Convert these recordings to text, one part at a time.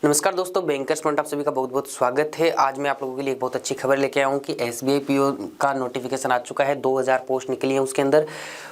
नमस्कार दोस्तों, bankers point आप सभी का बहुत बहुत स्वागत है। आज मैं आप लोगों के लिए एक बहुत अच्छी खबर लेके आया हूँ कि एसबीआई पीओ का नोटिफिकेशन आ चुका है। 2000 पोस्ट निकली है उसके अंदर,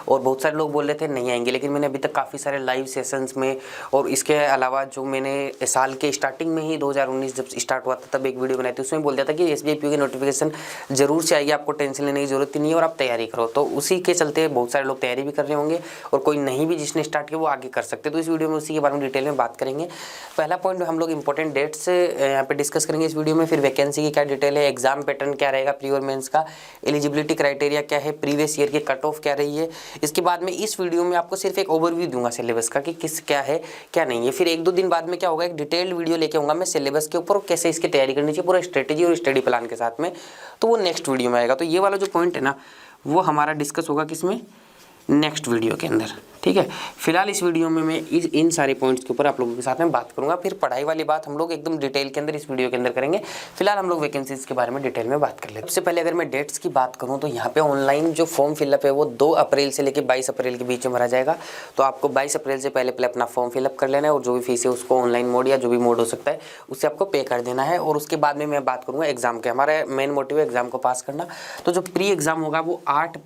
और बहुत सारे लोग बोल रहे थे नहीं आएंगे, लेकिन मैंने अभी तक काफ़ी सारे लाइव सेशंस में और इसके अलावा जो मैंने साल के स्टार्टिंग में ही 2019 जब स्टार्ट हुआ था तब एक वीडियो बनाई थी, उसमें बोल दिया था कि एसबीआई पीओ की नोटिफिकेशन जरूर से आएगी, आपको टेंशन लेने की जरूरत ही नहीं है और आप तैयारी करो। तो उसी के चलते बहुत सारे लोग तैयारी भी कर रहे होंगे और कोई नहीं भी जिसने स्टार्ट किया वो आगे कर सकते हैं। तो इस वीडियो में उसी के बारे में डिटेल में बात करेंगे। पहला पॉइंट हम लोग इंपॉर्टेंट डेट्स यहाँ पे डिस्कस करेंगे इस वीडियो में, फिर वैकेंसी की क्या डिटेल है, एग्जाम पैटर्न क्या रहेगा प्री और मेंस का, एलिजिबिलिटी क्राइटेरिया क्या है, प्रीवियस ईयर की कट ऑफ क्या रही है। इसके बाद में इस वीडियो में आपको सिर्फ एक ओवरव्यू दूंगा सिलेबस का कि किस क्या है क्या नहीं है। फिर एक दो दिन बाद में क्या होगा, एक डिटेल्ड वीडियो लेके आऊंगा मैं सिलेबस के ऊपर, कैसे इसकी तैयारी करनी चाहिए पूरा स्ट्रेटेजी और स्टडी प्लान के साथ में, तो वो नेक्स्ट वीडियो में आएगा। तो ये वाला जो पॉइंट है ना वो हमारा डिस्कस होगा किसमें, नेक्स्ट वीडियो के अंदर, ठीक है। फिलहाल इस वीडियो में मैं इन सारे पॉइंट्स के ऊपर आप लोगों के साथ में बात करूंगा। फिर पढ़ाई वाली बात हम लोग एकदम डिटेल के अंदर इस वीडियो के अंदर करेंगे। फिलहाल हम लोग वैकेंसीज के बारे में डिटेल में बात कर लेते हैं। सबसे पहले अगर मैं डेट्स की बात करूं तो यहाँ पे ऑनलाइन जो फॉर्म फिलअप है वो 2 अप्रैल से लेकर 22 अप्रैल के बीच में भरा जाएगा। तो आपको 22 अप्रैल से पहले अपना फॉर्म फिलअप कर लेना है और जो भी फीस है उसको ऑनलाइन मोड या जो भी मोड हो सकता है उससे आपको पे कर देना है। और उसके बाद में मैं बात करूँगा एग्जाम के, हमारा मेन मोटिव है एग्जाम को पास करना। तो जो प्री एग्जाम होगा वो 8,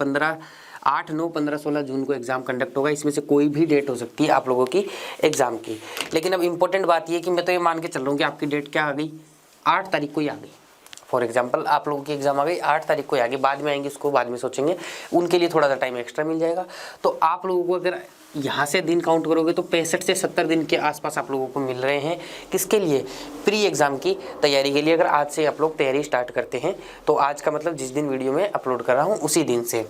9, 15, 16 जून को एग्जाम कंडक्ट होगा। इसमें से कोई भी डेट हो सकती है आप लोगों की एग्जाम की। लेकिन अब इंपॉर्टेंट बात ये कि मैं तो ये मान के चल रहा हूँ कि आपकी डेट क्या आ गई, 8 तारीख को ही आ गई। फॉर एग्जाम्पल आप लोगों की एग्जाम आ गई 8 तारीख को ही आ गई, बाद में आएंगे उसको बाद में सोचेंगे, उनके लिए थोड़ा सा टाइम एक्स्ट्रा मिल जाएगा। तो आप लोगों को अगर यहाँ से दिन काउंट करोगे तो 65 से 70 दिन के आसपास आप लोगों को मिल रहे हैं। किसके लिए, प्री एग्जाम की तैयारी के लिए। अगर आज से आप लोग तैयारी स्टार्ट करते हैं तो आज का मतलब जिस दिन वीडियो में अपलोड कर रहा हूँ उसी दिन से।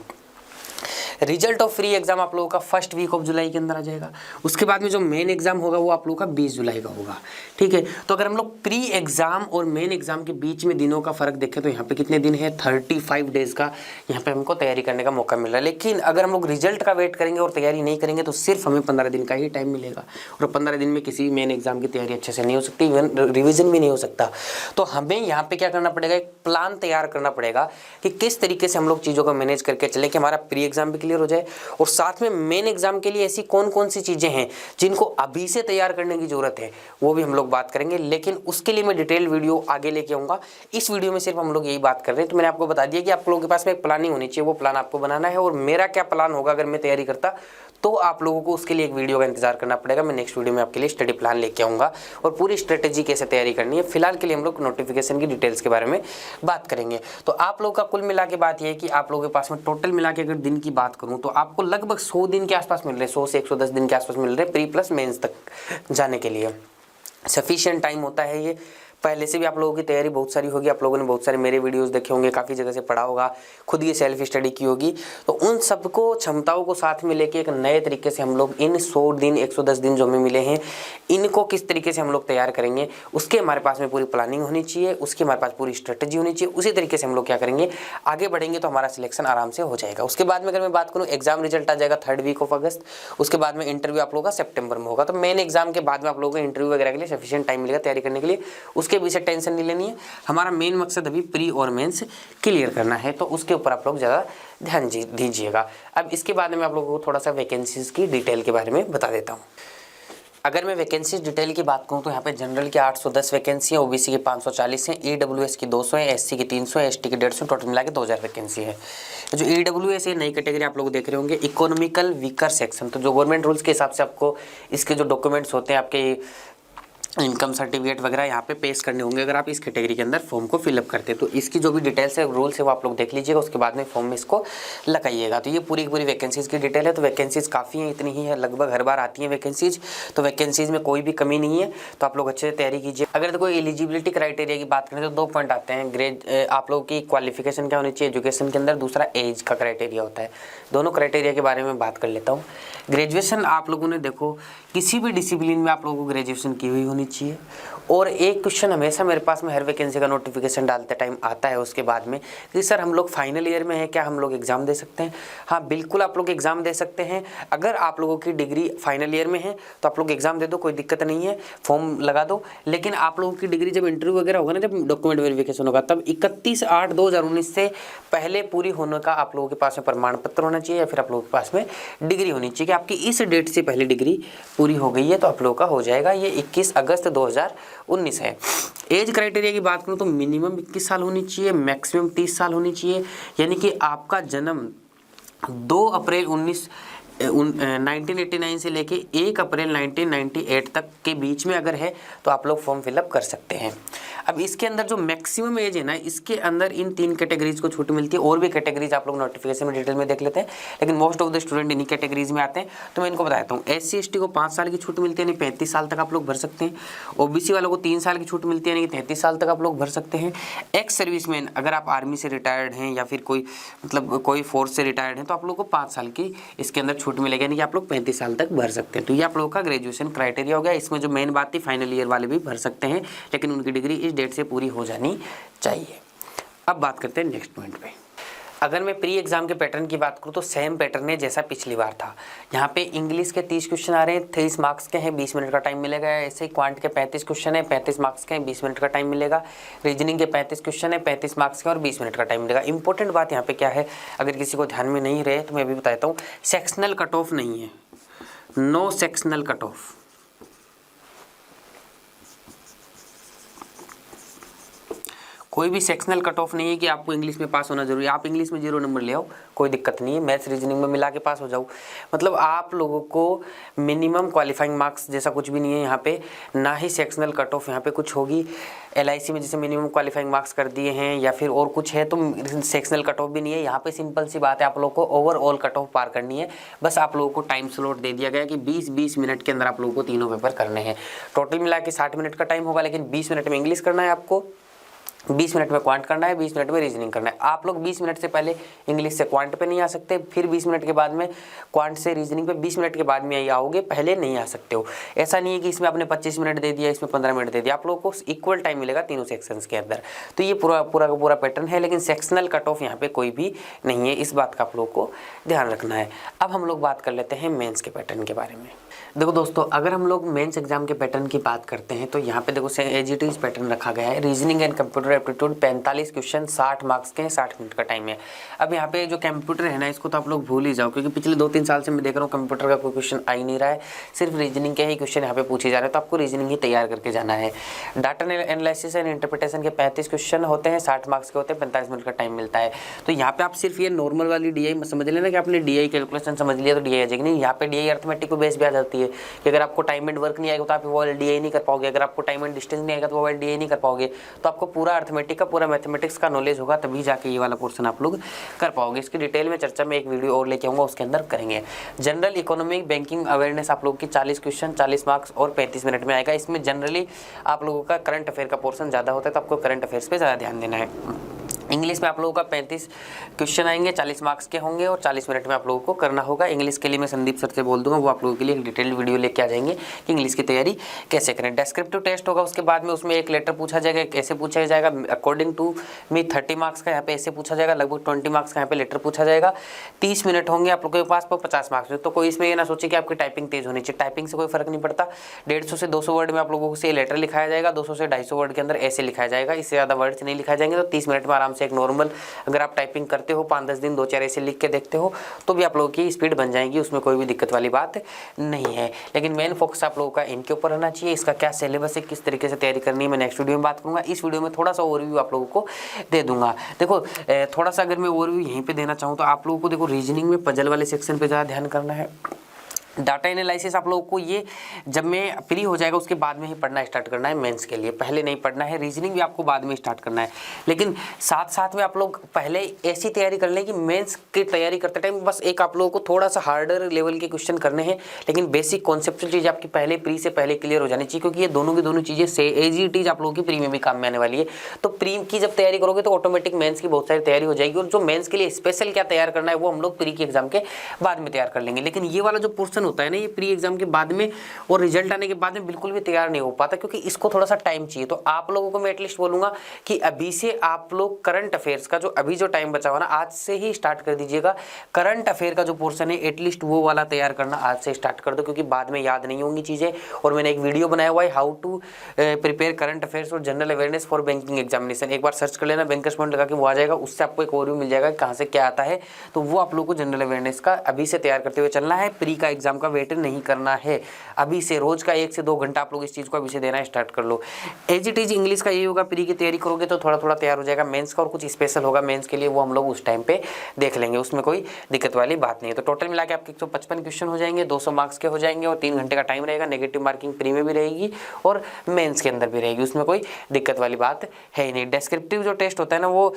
रिजल्ट ऑफ फ्री एग्जाम आप लोगों का फर्स्ट वीक ऑफ जुलाई के अंदर आ जाएगा। उसके बाद में जो मेन एग्जाम होगा वो आप लोगों का 20 जुलाई का होगा, ठीक है। तो अगर हम लोग प्री एग्जाम और मेन एग्जाम के बीच में दिनों का फर्क देखें तो यहाँ पे कितने दिन है, 35 डेज का यहाँ पे हमको तैयारी करने का मौका मिल रहा है। लेकिन अगर हम लोग रिजल्ट का वेट करेंगे और तैयारी नहीं करेंगे तो सिर्फ हमें 15 दिन का ही टाइम मिलेगा और 15 दिन में किसी मेन एग्जाम की तैयारी अच्छे से नहीं हो सकती, इवन रिविजन भी नहीं हो सकता। तो हमें यहाँ पे क्या करना पड़ेगा, एक प्लान तैयार करना पड़ेगा कि किस तरीके से हम लोग चीज़ों को मैनेज करके चलें कि हमारा प्री एग्जाम भी क्लियर हो जाए और साथ में मेन एग्जाम के लिए ऐसी कौन कौन सी चीजें हैं जिनको अभी से तैयार करने की जरूरत है वो भी हम लोग बात करेंगे। लेकिन उसके लिए मैं डिटेल वीडियो आगे लेके आऊंगा। इस वीडियो में सिर्फ हम लोग यही बात कर रहे हैं। तो मैंने आपको बता दिया कि आप लोगों के पास में एक प्लानिंग होनी चाहिए, वो प्लान आपको बनाना है। और मेरा क्या प्लान होगा अगर मैं तैयारी करता तो आप लोगों को उसके लिए एक वीडियो का इंतजार करना पड़ेगा। मैं नेक्स्ट वीडियो में आपके लिए स्टडी प्लान लेके आऊंगा और पूरी स्ट्रेटेजी कैसे तैयारी करनी है। फिलहाल के लिए हम लोग नोटिफिकेशन की डिटेल्स के बारे में बात करेंगे। तो आप लोगों का कुल मिला के बात यह है कि आप लोगों के पास में टोटल मिला के अगर दिन की बात करूं तो आपको लगभग 100 दिन के आसपास मिल रहे हैं, 100 से 110 दिन के आसपास मिल रहे हैं प्री प्लस मेंस तक जाने के लिए। सफिशिएंट टाइम होता है ये। पहले से भी आप लोगों की तैयारी बहुत सारी होगी, आप लोगों ने बहुत सारे मेरे वीडियोस देखे होंगे, काफ़ी जगह से पढ़ा होगा, खुद ये सेल्फ स्टडी की होगी। तो उन सबको क्षमताओं को साथ में लेके एक नए तरीके से हम लोग इन 100 दिन 110 दिन जो हमें मिले हैं इनको किस तरीके से हम लोग तैयार करेंगे, उसके हमारे पास में पूरी प्लानिंग होनी चाहिए, उसकी हमारे पास पूरी स्ट्रेटेजी होनी चाहिए। उसी तरीके से हम लोग क्या करेंगे, आगे बढ़ेंगे तो हमारा सिलेक्शन आराम से हो जाएगा। उसके बाद में अगर मैं बात करूँ, एग्जाम रिजल्ट आ जाएगा 3rd वीक ऑफ अगस्त। उसके बाद में इंटरव्यू आप लोगों का सितंबर में होगा। तो मेन एग्जाम के बाद में आप लोगों को इंटरव्यू वगैरह के लिए सफिशिएंट टाइम मिलेगा तैयारी करने के लिए। उसके पीछे टेंशन नहीं लेनी है। हमारा मेन मकसद अभी प्री और मेंस क्लियर करना है, तो उसके ऊपर आप लोग ज़्यादा ध्यान दीजिएगा। अब इसके बाद में आप लोगों को थोड़ा सा वैकेंसीज की डिटेल के बारे में बता देता हूँ। अगर मैं वैकेंसीज डिटेल की बात करूँ तो यहाँ पे जनरल की 810 वैकेंसी है, ओबीसी की 540 है, ईडब्ल्यूएस की 200 है, एससी की 300 है, एसटी की 150, टोटल मिला के 2000 वैकेंसी है। जो ईडब्ल्यूएस है नई कैटेगरी आप लोग देख रहे होंगे, इकोनॉमिकल वीकर सेक्शन। तो जो गवर्नमेंट रूल्स के हिसाब से आपको इसके जो डॉक्यूमेंट्स होते हैं, आपके इनकम सर्टिफिकेट वगैरह यहाँ पे पेश करने होंगे अगर आप इस कैटेगरी के अंदर फॉर्म को फिलअप करते हैं। तो इसकी जो भी डिटेल्स है, रूल्स है, वो आप लोग देख लीजिएगा। उसके बाद में फॉर्म में इसको लगाइएगा। तो ये पूरी वैकेंसीज़ की डिटेल है। तो वैकेंसीज़ काफ़ी हैं, इतनी ही है, लगभग हर बार आती हैं वैकेंसीज़। तो वैकेंसीज़ में कोई भी कमी नहीं है। तो आप लोग अच्छे से तैयारी कीजिए। अगर देखो एलिजिबिलिटी क्राइटेरिया की बात करें तो 2 पॉइंट आते हैं। आप लोगों की क्वालिफिकेशन क्या होनी चाहिए एजुकेशन के अंदर, दूसरा एज का क्राइटेरिया होता है। दोनों क्राइटेरिया के बारे में बात कर लेता हूँ। ग्रेजुएशन आप लोगों ने देखो किसी भी डिसिप्लिन में आप लोगों को ग्रेजुएशन की हुई होनी चाहिए। और एक क्वेश्चन हमेशा मेरे पास में हर वैकेंसी का नोटिफिकेशन डालते टाइम आता है उसके बाद में कि सर हम लोग फाइनल ईयर में हैं, क्या हम लोग एग्ज़ाम दे सकते हैं? हाँ बिल्कुल, आप लोग एग्ज़ाम दे सकते हैं। अगर आप लोगों की डिग्री फाइनल ईयर में है तो आप लोग एग्ज़ाम दे दो, कोई दिक्कत नहीं है, फॉर्म लगा दो। लेकिन आप लोगों की डिग्री जब इंटरव्यू वगैरह होगा ना, जब डॉक्यूमेंट वेरिफिकेशन होगा, तब 31/8/2019 से पहले पूरी होने का आप लोगों के पास में प्रमाण पत्र होना चाहिए या फिर आप लोगों के पास में डिग्री होनी चाहिए कि आपकी इस डेट से पहले डिग्री पूरी हो गई है। तो आप लोगों का हो जाएगा ये 21 अगस्त 2019 19 है। एज क्राइटेरिया की बात करूँ तो मिनिमम 21 साल होनी चाहिए, मैक्सिमम 30 साल होनी चाहिए। यानी कि आपका जन्म 2 अप्रैल 1989 से लेके 1 अप्रैल 1998 तक के बीच में अगर है तो आप लोग फॉर्म फिलअप कर सकते हैं। अब इसके अंदर जो मैक्सिमम एज है ना, इसके अंदर इन 3 कैटेगरीज को छूट मिलती है। और भी कैटेगरीज आप लोग नोटिफिकेशन में डिटेल में देख लेते हैं, लेकिन मोस्ट ऑफ द स्टूडेंट इन्हीं कैटेगरीज में आते हैं। तो मैं इनको बताता हूँ। SC/ST को 5 साल की छूट मिलती है, यानी 35 साल तक आप लोग भर सकते हैं। OBC वालों को 3 साल की छूट मिलती है, यानी 33 साल तक आप लोग भर सकते हैं। एक्स सर्विसमैन, अगर आप आर्मी से रिटायर्ड हैं या फिर कोई मतलब कोई फोर्स से रिटायर्ड हैं, तो आप लोग को 5 साल की इसके अंदर छूट मिलेगी, यानी कि आप लोग 35 साल तक भर सकते हैं। तो ये आप लोगों का ग्रेजुएशन क्राइटेरिया हो गया। इसमें जो मेन बात थी, फाइनल ईयर वाले भी भर सकते हैं, लेकिन उनकी डिग्री इस डेट से पूरी हो जानी चाहिए। अब बात करते हैं नेक्स्ट पॉइंट पे। अगर मैं प्री एग्जाम के पैटर्न की बात करूँ तो सेम पैटर्न है जैसा पिछली बार था। यहाँ पे इंग्लिश के 30 क्वेश्चन आ रहे हैं, 30 मार्क्स के हैं, 20 मिनट का टाइम मिलेगा। ऐसे ही क्वांट के 35 क्वेश्चन है, 35 मार्क्स के हैं, 20 मिनट का टाइम मिलेगा। रीजनिंग के 35 क्वेश्चन है, 35 मार्क्स के और 20 मिनट का टाइम मिलेगा। इंपॉर्टेंट बात यहाँ पे क्या है, अगर किसी को ध्यान में नहीं रहे तो मैं अभी बताता हूँ, सेक्शनल कट ऑफ नहीं है, नो सेक्शनल कट ऑफ। कोई भी सेक्शनल कट ऑफ नहीं है कि आपको इंग्लिश में पास होना जरूरी है। आप इंग्लिश में 0 नंबर ले आओ, कोई दिक्कत नहीं है, मैथ्स रीजनिंग में मिला के पास हो जाओ। मतलब आप लोगों को मिनिमम क्वालिफाइंग मार्क्स जैसा कुछ भी नहीं है यहाँ पे, ना ही सेक्शनल कट ऑफ यहाँ पे कुछ होगी। LIC में जैसे मिनिमम क्वालिफाइंग मार्क्स कर दिए हैं या फिर और कुछ है, तो सेक्शनल कट ऑफ भी नहीं है। यहाँ पे सिंपल सी बात है, आप लोगों को ओवरऑल कट ऑफ पार करनी है। बस आप लोगों को टाइम स्लॉट दे दिया गया कि 20-20 मिनट के अंदर आप लोगों को तीनों पेपर करने हैं। टोटल मिला के 60 मिनट का टाइम होगा, लेकिन 20 मिनट में इंग्लिश करना है आपको, 20 मिनट में क्वांट करना है, 20 मिनट में रीजनिंग करना है। आप लोग 20 मिनट से पहले इंग्लिश से क्वांट पे नहीं आ सकते, फिर 20 मिनट के बाद में क्वांट से रीजनिंग पे 20 मिनट के बाद में आओगे, पहले नहीं आ सकते हो। ऐसा नहीं है कि इसमें आपने 25 मिनट दे दिया, इसमें 15 मिनट दे दिया, आप लोगों को इक्वल टाइम मिलेगा तीनों सेक्शंस के अंदर। तो ये पूरा का पूरा पैटर्न है, लेकिन सेक्शनल कट ऑफ यहाँ पे कोई भी नहीं है, इस बात का आप लोगों को ध्यान रखना है। अब हम लोग बात कर लेते हैं मेंस के पैटर्न के बारे में। देखो दोस्तों, अगर हम लोग मेंस एग्जाम के पैटर्न की बात करते हैं तो यहाँ पे देखो एज इट इज पैटर्न रखा गया है। Reasoning and computer aptitude 45 question, 60 marks के हैं, 60 मिनट का टाइम है। अब यहाँ पे जो कंप्यूटर है ना, इसको तो आप लोग भूल ही जाओ, क्योंकि पिछले 2-3 साल से मैं देख रहा हूँ कंप्यूटर का कोई क्वेश्चन आ ही नहीं रहा है, सिर्फ रीजनिंग के ही क्वेश्चन यहाँ पे पूछे जा रहे हैं। तो आपको रीजनिंग ही तैयार करके जाना है। डाटा एनालिसिस एंड इंटरप्रिटेशन के 35 क्वेश्चन होते हैं, 60 मार्क्स के होते हैं, 45 मिनट का टाइम मिलता है। तो यहाँ पे आप सिर्फ ये नॉर्मल वाली DI समझ लेना कि आपने DI कैलकुलेशन समझ लिया तो DI आ जाएगी। नहीं, यहाँ पे DI अर्थमेटिक को बेस भी आ जाती है कि अगर आपको टाइम एंड वर्क नहीं आएगा तो आप वो DI नहीं कर पाओगे, अगर आपको टाइम एंड डिस्टेंस नहीं आएगा तो वो DI नहीं कर पाओगे। तो आपको पूरा अर्थमेटिक का, पूरा मैथमेटिक्स का नॉलेज होगा, तभी जाके ये वाला पोर्शन आप लोग कर पाओगे। इसकी डिटेल में चर्चा में एक वीडियो और लेके आऊंगा, उसके अंदर करेंगे। जनरल इकोनॉमिक बैंकिंग अवेयरनेस आप लोग की 40 क्वेश्चन, 40 मार्क्स और 35 मिनट में आएगा। इसमें जनरली आप लोगों का करंट अफेयर का पोर्शन ज़्यादा होता है, तो आपको करंट अफेयर्स पे ज़्यादा ध्यान देना है। इंग्लिश में आप लोगों का 35 क्वेश्चन आएंगे, 40 मार्क्स के होंगे और 40 मिनट में आप लोगों को करना होगा। इंग्लिश के लिए मैं संदीप सर से बोल दूंगा, वो आप लोगों के लिए एक डिटेल्ड वीडियो लेके आ जाएंगे कि इंग्लिश की तैयारी कैसे करें। डेस्क्रिप्टिव टेस्ट होगा, उसके बाद में उसमें एक लेटर पूछा जाएगा, कैसे पूछा जाएगा अकॉर्डिंग टू मी 30 मार्क्स का यहाँ पे ऐसे पूछा जाएगा, लगभग 20 मार्क्स का यहाँ पे लेटर पूछा जाएगा। 30 मिनट होंगे आप लोगों के पास पर 50 मार्क्स में। तो कोई इसमें ये ना सोचे कि आपकी टाइपिंग तेज होनी चाहिए, टाइपिंग से कोई फर्क नहीं पड़ता। 150 से 200 वर्ड में आप लोगों से लेटर लिखाया जाएगा, 200 से 250 वर्ड के अंदर ऐसे लिखाया जाएगा, इससे ज़्यादा वर्ड्स नहीं लिखाए जाएंगे। तो 30 मिनट में आराम से एक नॉर्मल, अगर आप टाइपिंग करते हो 5-10 दिन 2-4 ऐसे लिख के देखते हो तो भी आप लोगों की स्पीड बन जाएगी, उसमें कोई भी दिक्कत वाली बात नहीं है। लेकिन मेन फोकस आप लोगों का इनके ऊपर रहना चाहिए। इसका क्या सिलेबस है, किस तरीके से तैयारी करनी है, मैं नेक्स्ट वीडियो में बात करूंगा। इस वीडियो में थोड़ा सा ओवरव्यू आप लोगों को दे दूंगा। देखो थोड़ा सा अगर मैं ओवरव्यू यहीं पे देना चाहूँ तो आप लोगों को देखो रीजनिंग में पजल वाले सेक्शन पे ज़्यादा ध्यान करना है। डाटा एनालिसिस आप लोगों को ये जब मैं फ्री हो जाएगा उसके बाद में ही पढ़ना स्टार्ट करना है मेंस के लिए, पहले नहीं पढ़ना है। रीजनिंग भी आपको बाद में स्टार्ट करना है, लेकिन साथ साथ में आप लोग पहले ऐसी तैयारी कर लें कि मेंस की तैयारी करते टाइम बस एक आप लोगों को थोड़ा सा हार्डर लेवल के क्वेश्चन करने हैं, लेकिन बेसिक कॉन्सेप्चुअल चीज़ आपकी पहले प्री से पहले क्लियर हो जानी चाहिए, क्योंकि ये दोनों की दोनों चीज़ें से एज इट इज आप लोगों की प्री में भी काम में आने वाली है। तो प्री की जब तैयारी करोगे तो ऑटोमेटिक मेंस की बहुत सारी तैयारी हो जाएगी, और जो मेंस के लिए स्पेशल क्या तैयार करना है वो हम लोग प्री के एग्जाम के बाद में तैयार कर लेंगे। लेकिन ये वाला जो पोर्शन होता है ना, ये प्री एग्जाम के बाद में और रिजल्ट आने के बाद में बिल्कुल भी तैयार नहीं हो पाता, क्योंकि इसको थोड़ा सा टाइम चाहिए। तो आप लोगों को मैं एटलीस्ट बोलूंगा कि अभी से आप लोग करंट अफेयर्स का जो अभी जो टाइम बचा हुआ ना, आज से ही स्टार्ट कर दीजिएगा। करंट अफेयर का जो पोर्शन है एटलीस्ट वो वाला तैयार करना आज से स्टार्ट कर दो, क्योंकि बाद में याद नहीं होंगी चीजें। और मैंने एक वीडियो बनाया हुआ है how to prepare current affairs और general awareness for banking examination, एक बार सर्च कर लेना, बैंकर्स पॉइंट लगा के वो आ जाएगा, उससे आपको एक ओवरव्यू मिल जाएगा कहाँ से क्या आता है। तो वो आप लोग को जनरल अवेयरनेस का अभी से तैयार करते हुए चलना है। प्री का एग्जाम एग्जाम का वेट नहीं करना है। अभी से रोज का 1 से 2 घंटा आप लोग इस चीज़ को अभी से देना स्टार्ट कर लो। एज इट इज इंग्लिश का ये होगा, प्री की तैयारी करोगे तो थोड़ा थोड़ा तैयार हो जाएगा। मेंस का और कुछ स्पेशल होगा मेंस के लिए, वो हम लोग उस टाइम पे देख लेंगे, उसमें कोई दिक्कत वाली बात नहीं है। तो टोटल मिला के आपके 155 क्वेश्चन हो जाएंगे, 200 मार्क्स के हो जाएंगे और 3 घंटे का टाइम रहेगा। नेगेटिव मार्किंग प्री में भी रहेगी और मेंस के अंदर भी रहेगी, उसमें कोई दिक्कत वाली बात है ही नहीं। डिस्क्रिप्टिव जो टेस्ट होता है ना, वो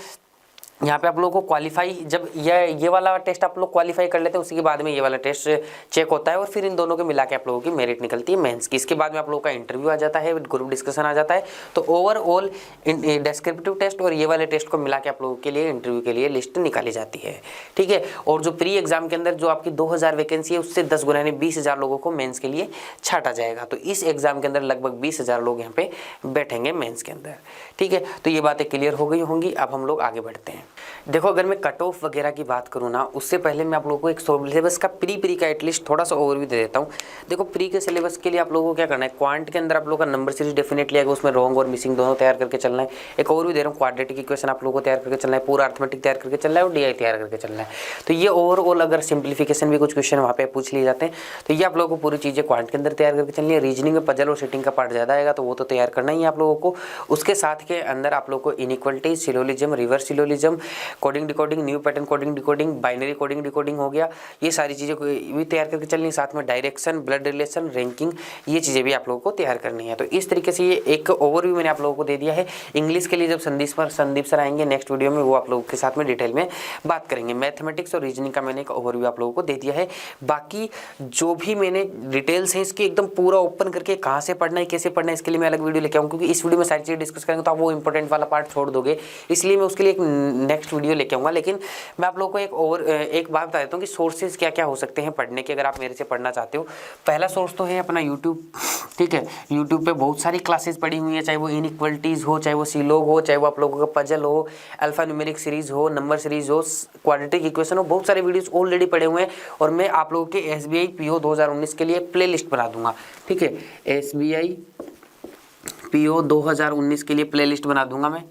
यहाँ पे आप लोगों को क्वालिफाई, जब ये वाला टेस्ट आप लोग क्वालिफाई कर लेते हैं, उसी के बाद में ये वाला टेस्ट चेक होता है और फिर इन दोनों के मिला के आप लोगों की मेरिट निकलती है मेंस की। इसके बाद में आप लोगों का इंटरव्यू आ जाता है, ग्रुप डिस्कशन आ जाता है। तो ओवरऑल डिस्क्रिप्टिव टेस्ट और ये वाले टेस्ट को मिला के आप लोगों के लिए इंटरव्यू के लिए लिस्ट निकाली जाती है, ठीक है। और जो प्री एग्जाम के अंदर जो आपकी 2000 वैकेंसी है, उससे 10 गुना यानी 20,000 लोगों को मेंस के लिए छाटा जाएगा। तो इस एग्जाम के अंदर लगभग 20,000 लोग यहाँ पे बैठेंगे मेंस के अंदर, ठीक है। तो ये बातें क्लियर हो गई होंगी। अब हम लोग आगे बढ़ते हैं। देखो, अगर मैं कट ऑफ वगैरह की बात करूँ ना, उससे पहले मैं आप लोगों को एक सिलेबस का प्री का एटलीस्ट थोड़ा सा ओवरव्यू दे देता हूँ। देखो, प्री के सिलेबस के लिए आप लोगों को क्या करना है, क्वांट के अंदर आप लोगों का नंबर सीरीज डेफिनेटली आएगा, उसमें रॉन्ग और मिसिंग दोनों तैयार करके चलना है। एक ओवरव्यू दे रहा हूँ, क्वाड्रेटिक इक्वेशन आप लोगों को तैयार करके चलना है, पूरा अर्थमेटिक तैयार करके चलना है और डीआई तैयार करके चलना है। तो ये ओवरऑल, अगर सिंप्लीफिकेशन भी कुछ क्वेश्चन वहाँ पे पूछ लिए जाते हैं, तो ये आप लोगों को पूरी चीज़ें क्वांट के अंदर तैयार करके चलनी है। रीजनिंग में पजल और सेटिंग का पार्ट ज़्यादा आएगा, तो वो तो तैयार करना ही है आप लोगों को। उसके साथ के अंदर आप लोगों को inequality, syllogism, reverse syllogism, coding decoding, new pattern coding decoding, binary coding decoding हो गया, ये सारी चीज़ें भी तैयार करके चलनी है। साथ में डायरेक्शन, ब्लड रिलेशन, रैंकिंग, ये चीज़ें भी आप लोगों को तैयार करनी है। तो इस तरीके से ये एक ओवरव्यू मैंने आप लोगों को दे दिया है। इंग्लिश के लिए जब संदीप सर आएंगे नेक्स्ट वीडियो में, वो आप लोगों के साथ में डिटेल में बात करेंगे। मैथमेटिक्स और रीजनिंग का मैंने एक ओवरव्यू आप लोगों को दे दिया है। बाकी जो भी मैंने डिटेल्स हैं इसकी एकदम पूरा ओपन करके कहाँ से पढ़ना है, कैसे पढ़ना है, इसके लिए मैं अलग वीडियो लेके आऊँ, क्योंकि इस वीडियो में सारी चीज़ें डिस्कस करेंगे तो आप वो इंपॉर्टेंट वाला पार्ट छोड़ दोगे, इसलिए मैं उसके लिए एक नेक्स्ट वीडियो लेके आऊँगा। लेकिन मैं आप लोगों को एक बात बता देता हूँ कि सोर्सेज क्या क्या हो सकते हैं पढ़ने के, अगर आप मेरे से पढ़ना चाहते हो। पहला सोर्स तो है अपना यूट्यूब, ठीक है। यूट्यूब पे बहुत सारी क्लासेस पड़ी हुई हैं, चाहे वो इनइक्वलिटीज़ हो, चाहे वो सीलोग हो, चाहे वो आप लोगों का पजल हो, अल्फा न्यूमेरिक सीरीज हो, नंबर सीरीज हो, क्वाड्रेटिक इक्वेशन हो, बहुत सारे वीडियोस ऑलरेडी पड़े हुए हैं। और मैं आप लोगों के SBI PO 2019 के लिए प्ले लिस्ट बना दूंगा, ठीक है। SBI PO 2019 के लिए प्ले लिस्ट बना दूंगा मैं,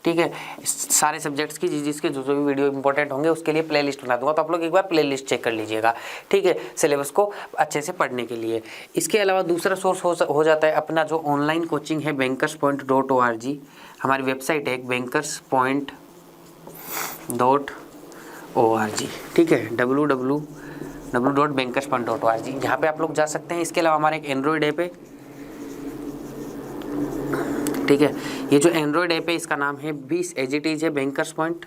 ठीक है। सारे सब्जेक्ट्स की जिसके जो भी वीडियो इंपॉर्टेंट होंगे उसके लिए प्ले लिस्ट बना दूंगा, तो आप लोग एक बार प्ले लिस्ट चेक कर लीजिएगा, ठीक है, सिलेबस को अच्छे से पढ़ने के लिए। इसके अलावा दूसरा सोर्स हो जाता है अपना जो ऑनलाइन कोचिंग है, bankerspoint.org। हमारी वेबसाइट है bankerspoint.org, ठीक है, www.bankerspoint.org, यहाँ पे आप लोग जा सकते हैं। इसके अलावा हमारा एक एंड्रॉयड ऐप है, ठीक है। ये जो एंड्रॉयड ऐप है इसका नाम है 20 एजिटीज है बैंकर्स पॉइंट।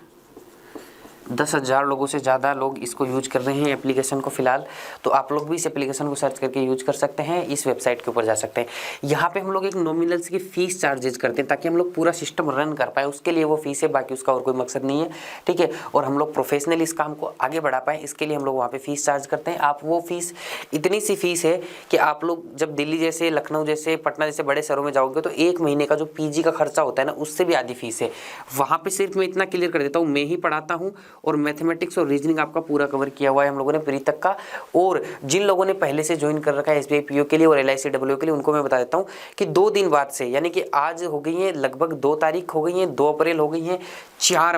10,000 लोगों से ज़्यादा लोग इसको यूज कर रहे हैं एप्लीकेशन को फिलहाल। तो आप लोग भी इस एप्लीकेशन को सर्च करके यूज कर सकते हैं, इस वेबसाइट के ऊपर जा सकते हैं। यहाँ पे हम लोग एक नॉमिनल की फ़ीस चार्जेज करते हैं ताकि हम लोग पूरा सिस्टम रन कर पाए, उसके लिए वो फीस है, बाकी उसका और कोई मकसद नहीं है, ठीक है। और हम लोग प्रोफेशनली इस काम को आगे बढ़ा पाएँ, इसके लिए हम लोग वहाँ पर फ़ीस चार्ज करते हैं। आप वो फीस, इतनी सी फीस है कि आप लोग जब दिल्ली जैसे, लखनऊ जैसे, पटना जैसे बड़े शहरों में जाओगे तो 1 महीने का जो PG का खर्चा होता है ना, उससे भी आधी फीस है। वहाँ पर सिर्फ मैं इतना क्लियर कर देता हूँ, मैं ही पढ़ाता हूँ और मैथमेटिक्स और रीजनिंग आपका पूरा कवर किया हुआ है हम लोगों ने प्री तक का। और जिन लोगों ने पहले से ज्वाइन कर रखा है SBI PO के लिए और LIC WO के लिए, उनको मैं बता देता हूं कि 2 दिन बाद से, यानी कि आज हो गई है लगभग 2 तारीख हो गई है, 2 अप्रैल हो गई है, 4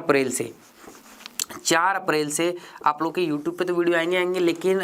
अप्रैल से आप लोग के यूट्यूब पे तो वीडियो आएंगे, लेकिन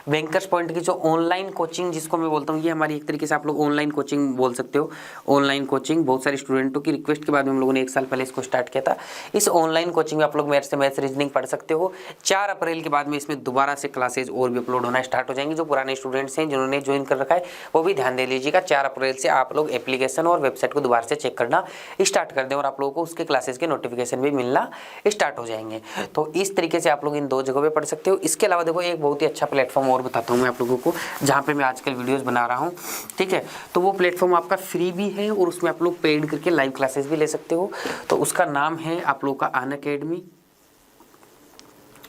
बैंकर्स पॉइंट की जो ऑनलाइन कोचिंग जिसको मैं बोलता हूँ, ये हमारी एक तरीके से आप लोग ऑनलाइन कोचिंग बोल सकते हो। ऑनलाइन कोचिंग बहुत सारे स्टूडेंटों की रिक्वेस्ट के बाद में हम लोगों ने 1 साल पहले इसको स्टार्ट किया था। इस ऑनलाइन कोचिंग में आप लोग मेरे से मैथ्स रीजनिंग पढ़ सकते हो। 4 अप्रैल के बाद में इसमें दोबारा से क्लासेज और भी अपलोड होना स्टार्ट हो जाएंगी। जो पुराने स्टूडेंट्स हैं जिन्होंने ज्वाइन कर रखा है वो भी ध्यान दे लीजिएगा। 4 अप्रैल से आप लोग एप्लीकेशन और वेबसाइट को दोबारा से चेक करना स्टार्ट कर दें और आप लोगों को उसके क्लासेज के नोटिफिकेशन भी मिलना स्टार्ट हो जाएंगे। तो इस तरीके से आप लोग इन 2 जगहों पे पढ़ सकते हो। इसके अलावा देखो, एक बहुत ही अच्छा प्लेटफॉर्म और बताता हूँ मैं आप लोगों को, जहाँ पे मैं आजकल वीडियोस बना रहा हूँ, ठीक है। तो वो प्लेटफॉर्म आपका फ्री भी है और उसमें आप लोग पेड करके लाइव क्लासेस भी ले सकते हो। तो उसका नाम है आप लोगों का अनअकैडमी,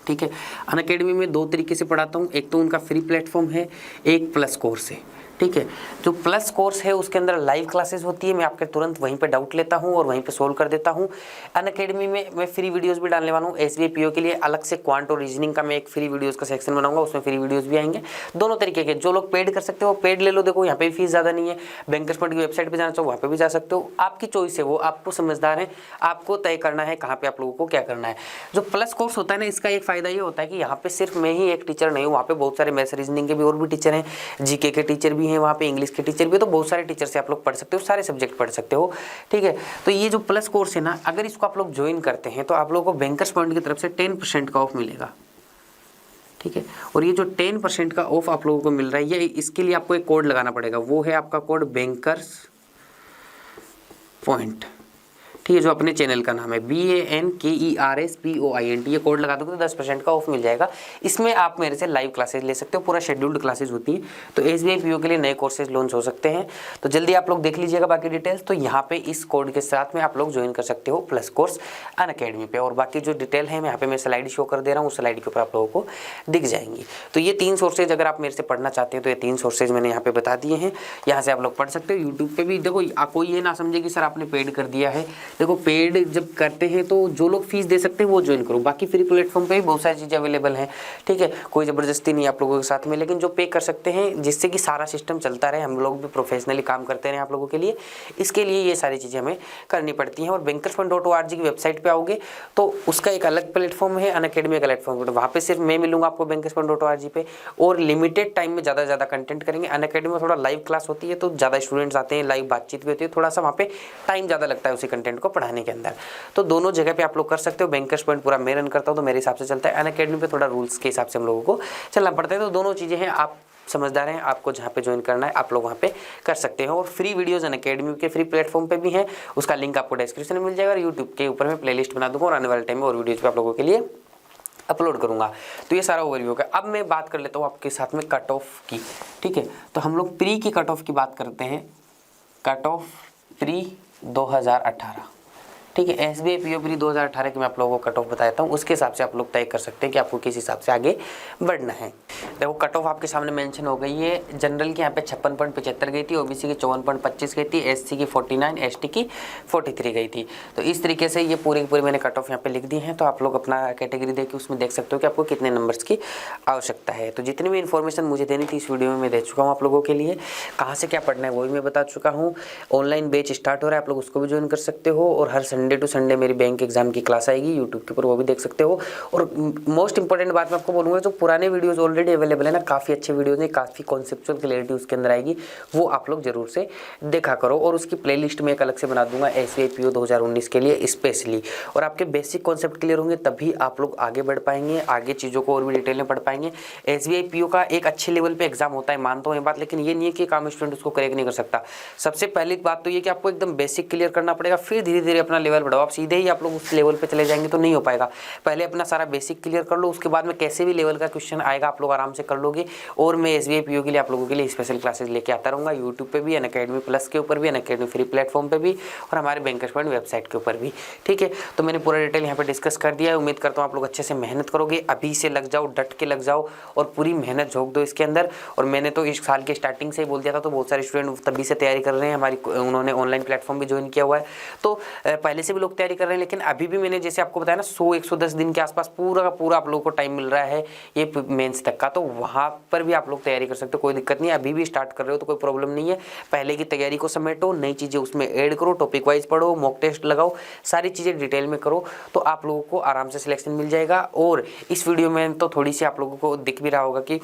ठीक है। अनअकैडमी में 2 तरीके से पढ़ाता हूँ, एक तो उनका फ्री प्लेटफॉर्म है, एक प्लस कोर्स है, ठीक है। जो प्लस कोर्स है उसके अंदर लाइव क्लासेस होती है, मैं आपके तुरंत वहीं पे डाउट लेता हूँ और वहीं पे सोल्व कर देता हूँ। अनअकैडमी में मैं फ्री वीडियोस भी डालने वाला हूँ। एसबीआई पीओ के लिए अलग से क्वांट और रीजनिंग का मैं एक फ्री वीडियोस का सेक्शन बनाऊंगा, उसमें फ्री वीडियोस भी आएंगे दोनों तरीके के। जो लोग पेड कर सकते हो पेड ले लो, देखो यहाँ पे फीस ज़्यादा नहीं है। बैंकर्स पॉइंट की वेबसाइट पर जाना चाहो वहाँ पे भी जा सकते हो, आपकी चॉइस है, वो आपको समझदार है, आपको तय करना है कहाँ पे आप लोगों को क्या करना है। जो प्लस कोर्स होता है ना, इसका एक फायदा ये होता है कि यहाँ पे सिर्फ मैं ही एक टीचर नहीं हूँ, वहाँ पे बहुत सारे मैथ्स रीजनिंग के भी और भी टीचर हैं, जीके के टीचर भी हैं, वहाँ पे इंग्लिश के टीचर भी है, तो बहुत सारे टीचर से आप लोग पढ़ सकते हो, सारे सब्जेक्ट पढ़ सकते हो। ठीक है, तो ये जो प्लस कोर्स है ना, अगर इसको आप लोग ज्वाइन करते हैं तो आप लोगों को बैंकर्स पॉइंट की तरफ से 10% का ऑफ मिलेगा। ठीक है, और ये जो 10% का ऑफ आप लोगों को मिल रहा है, ये इसके लिए आपको एक कोड लगाना पड़ेगा, वो है आपका कोड बैंकर्स पॉइंट। ठीक है, जो अपने चैनल का नाम है BANKERSPOINT, ये कोड लगा दोगे तो 10% का ऑफ मिल जाएगा। इसमें आप मेरे से लाइव क्लासेस ले सकते हो, पूरा शेड्यूल्ड क्लासेस होती है। तो एसबीआई पीओ के लिए नए कोर्सेज लॉन्च हो सकते हैं, तो जल्दी आप लोग देख लीजिएगा बाकी डिटेल्स। तो यहाँ पे इस कोड के साथ में आप लोग ज्वाइन कर सकते हो प्लस कोर्स अनअकैडमी पे, और बाकी जो डिटेल है मैं यहाँ पे मैं स्लाइड शो कर दे रहा हूँ, उस स्लाइड के ऊपर आप लोगों को दिख जाएंगी। तो ये 3 सोर्सेज अगर आप मेरे से पढ़ना चाहते हैं तो ये 3 सोर्सेज मैंने यहाँ पे बता दिए हैं, यहाँ से आप लोग पढ़ सकते हो। यूट्यूब पे भी देखो, कोई ये ना समझे कि सर आपने पेड कर दिया है। देखो पेड जब करते हैं तो जो लोग फीस दे सकते हैं वो ज्वाइन करो, बाकी फ्री प्लेटफॉर्म पे भी बहुत सारी चीज़ें अवेलेबल हैं। ठीक है, कोई ज़बरदस्ती नहीं आप लोगों के साथ में, लेकिन जो पे कर सकते हैं जिससे कि सारा सिस्टम चलता रहे, हम लोग भी प्रोफेशनली काम करते रहे आप लोगों के लिए, इसके लिए ये सारी चीज़ें हमें करनी पड़ती हैं। और bankerspoint.org की वेबसाइट पर आओगे तो उसका एक अलग प्लेटफॉर्म है, अनअकैडमी का प्लेटफॉर्म है, वहाँ पर सिर्फ मैं मिलूंगा आपको bankerspoint.org पे, और लिमिटेड टाइम में ज़्यादा से ज़्यादा कंटेंट करेंगे। अनअकैडमी में थोड़ा लाइव क्लास होती है तो ज़्यादा स्टूडेंट्स आते हैं, लाइव बातचीत भी होती है, थोड़ा सा वहाँ पे टाइम ज़्यादा लगता है उसी कंटेंट को पढ़ाने के अंदर। तो दोनों जगह पे आप लोग कर सकते हो। बैंकर्स पॉइंट पूरा मैं रन करता हूँ तो मेरे हिसाब से चलता है, अनअकैडमी पे थोड़ा रूल्स के हिसाब से हम लोगों को चलना पड़ता है। तो दोनों चीज़ें हैं, आप समझदार हैं, आपको जहाँ पे ज्वाइन करना है आप लोग वहाँ पे कर सकते हैं। और फ्री वीडियोस अनअकैडमी के फ्री प्लेटफॉर्म पे भी हैं, उसका लिंक आपको डिस्क्रिप्शन में मिल जाएगा, और यूट्यूब के ऊपर मैं प्लेलिस्ट बना दूँगा और आने वाले टाइम में और वीडियोज़ आप लोगों के लिए अपलोड करूंगा। तो ये सारा ओवरव्यू होगा। अब मैं बात कर लेता हूँ आपके साथ में कट ऑफ की। ठीक है, तो हम लोग प्री की कट ऑफ की बात करते हैं, कट ऑफ प्री 2018। ठीक है, एसबीआई पीओ प्री 2018 की मैं आप लोगों को कट ऑफ बताता हूँ, उसके हिसाब से आप लोग तय कर सकते हैं कि आपको किस हिसाब से आगे बढ़ना है। देखो कट ऑफ आपके सामने मेंशन हो गई है। जनरल की यहाँ पे 56.75 गई थी, ओबीसी की 54.25 गई थी, एससी की 49, एसटी की 43 गई थी। तो इस तरीके से ये पूरी की पूरी मैंने कट ऑफ यहाँ पे लिख दी है। तो आप लोग अपना कैटेगरी देख के उसमें देख सकते हो कि आपको कितने नंबर्स की आवश्यकता है। तो जितनी भी इन्फॉर्मेशन मुझे देनी थी इस वीडियो में मैं दे चुका हूँ आप लोगों के लिए। कहाँ से क्या पढ़ना है वो भी मैं बता चुका हूँ। ऑनलाइन बैच स्टार्ट हो रहा है, आप लोग उसको भी ज्वाइन कर सकते हो, और हर संडे टू संडे मेरी बैंक एग्जाम की क्लास आएगी यूट्यूब के ऊपर, वो भी देख सकते हो। और मोस्ट इंपॉर्टेंट बात मैं आपको बोलूँगा, जो पुराने वीडियोज़ ऑलरेडी अवेलेबल है ना, काफ़ी अच्छे वीडियोज़ हैं, काफ़ी कॉन्सेप्चुअल क्लैरिटी उसके अंदर आएगी, वो आप लोग जरूर से देखा करो। और उसकी प्लेलिस्ट में एक अलग से बना दूंगा एसबीआई पीओ 2019 के लिए स्पेशली। और आपके बेसिक कॉन्सेप्ट क्लियर होंगे तभी आप लोग आगे बढ़ पाएंगे, आगे चीज़ों को और भी डिटेल में पढ़ पाएंगे। एसबीआई पीओ का एक अच्छे लेवल पे एग्जाम होता है, मानता हूँ ये बात, लेकिन ये नहीं है कि एक आम स्टूडेंट उसको क्रैक नहीं कर सकता। सबसे पहली बात तो ये कि आपको एकदम बेसिक क्लियर करना पड़ेगा, फिर धीरे धीरे अपना लेवल बढ़ाओ। आप सीधे ही आप लोग उस लेवल पे चले जाएंगे तो नहीं हो पाएगा। पहले अपना सारा बेसिक क्लियर कर लो, उसके बाद में कैसे भी लेवल का क्वेश्चन आएगा आप लोग आराम से कर लोगे। और मैं एसबीआई पीओ के लिए आप लोगों के लिए स्पेशल क्लासेस लेके आता रहूँगा, यूट्यूब पे भी, अनअकैडमी प्लस के ऊपर भी, अनअकैडमी फ्री प्लेटफॉर्म पे भी, और हमारे बैंकर्स पॉइंट वेबसाइट के ऊपर भी। ठीक है, तो मैंने पूरा डिटेल यहाँ पे डिस्कस कर दिया है। उम्मीद करता हूँ आप लोग अच्छे से मेहनत करोगे, अभी से लग जाओ, डट के लग जाओ और पूरी मेहनत झोंक दो इसके अंदर। और मैंने तो इस साल के स्टार्टिंग से ही बोल दिया था, तो बहुत सारे स्टूडेंट तभी से तैयारी कर रहे हैं, हमारी उन्होंने ऑनलाइन प्लेटफॉर्म भी ज्वाइन किया हुआ है, तो पहले से भी लोग तैयारी कर रहे हैं। लेकिन अभी भी मैंने जैसे आपको बताया ना, 100-110 दिन के आसपास पूरा का पूरा आप लोगों को टाइम मिल रहा है ये मेंस तक का, तो वहाँ पर भी आप लोग तैयारी कर सकते हो, कोई दिक्कत नहीं है। अभी भी स्टार्ट कर रहे हो तो कोई प्रॉब्लम नहीं है, पहले की तैयारी को समेटो, नई चीज़ें उसमें ऐड करो, टॉपिक वाइज पढ़ो, मॉक टेस्ट लगाओ, सारी चीज़ें डिटेल में करो, तो आप लोगों को आराम से सिलेक्शन मिल जाएगा। और इस वीडियो में तो थोड़ी सी आप लोगों को दिख भी रहा होगा कि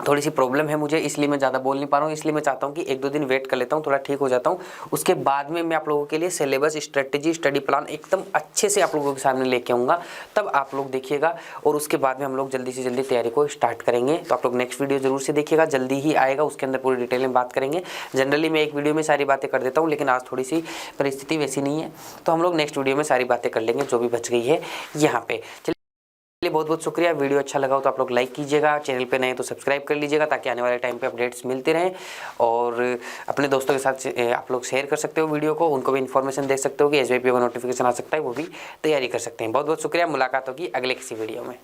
थोड़ी सी प्रॉब्लम है मुझे, इसलिए मैं ज़्यादा बोल नहीं पा रहा हूँ। इसलिए मैं चाहता हूँ कि 1-2 दिन वेट कर लेता हूँ, थोड़ा ठीक हो जाता हूँ, उसके बाद में मैं आप लोगों के लिए सिलेबस, स्ट्रेटजी, स्टडी प्लान एकदम अच्छे से आप लोगों के सामने लेके आऊँगा, तब आप लोग देखिएगा। और उसके बाद में हम लोग जल्दी से जल्दी तैयारी को स्टार्ट करेंगे। तो आप लोग नेक्स्ट वीडियो जरूर से देखिएगा, जल्दी ही आएगा, उसके अंदर पूरी डिटेल में बात करेंगे। जनरली मैं एक वीडियो में सारी बातें कर देता हूँ, लेकिन आज थोड़ी सी परिस्थिति वैसी नहीं है, तो हम लोग नेक्स्ट वीडियो में सारी बातें कर लेंगे जो भी बच गई है यहाँ पे। बहुत बहुत शुक्रिया। वीडियो अच्छा लगा हो तो आप लोग लाइक कीजिएगा, चैनल पे नए तो सब्सक्राइब कर लीजिएगा, ताकि आने वाले टाइम पे अपडेट्स मिलते रहें। और अपने दोस्तों के साथ आप लोग शेयर कर सकते हो वीडियो को, उनको भी इन्फॉर्मेशन दे सकते हो कि एसबीआई पीओ का नोटिफिकेशन आ सकता है, वो भी तैयारी कर सकते हैं। बहुत बहुत शुक्रिया। मुलाकात होगी अगले किसी वीडियो में।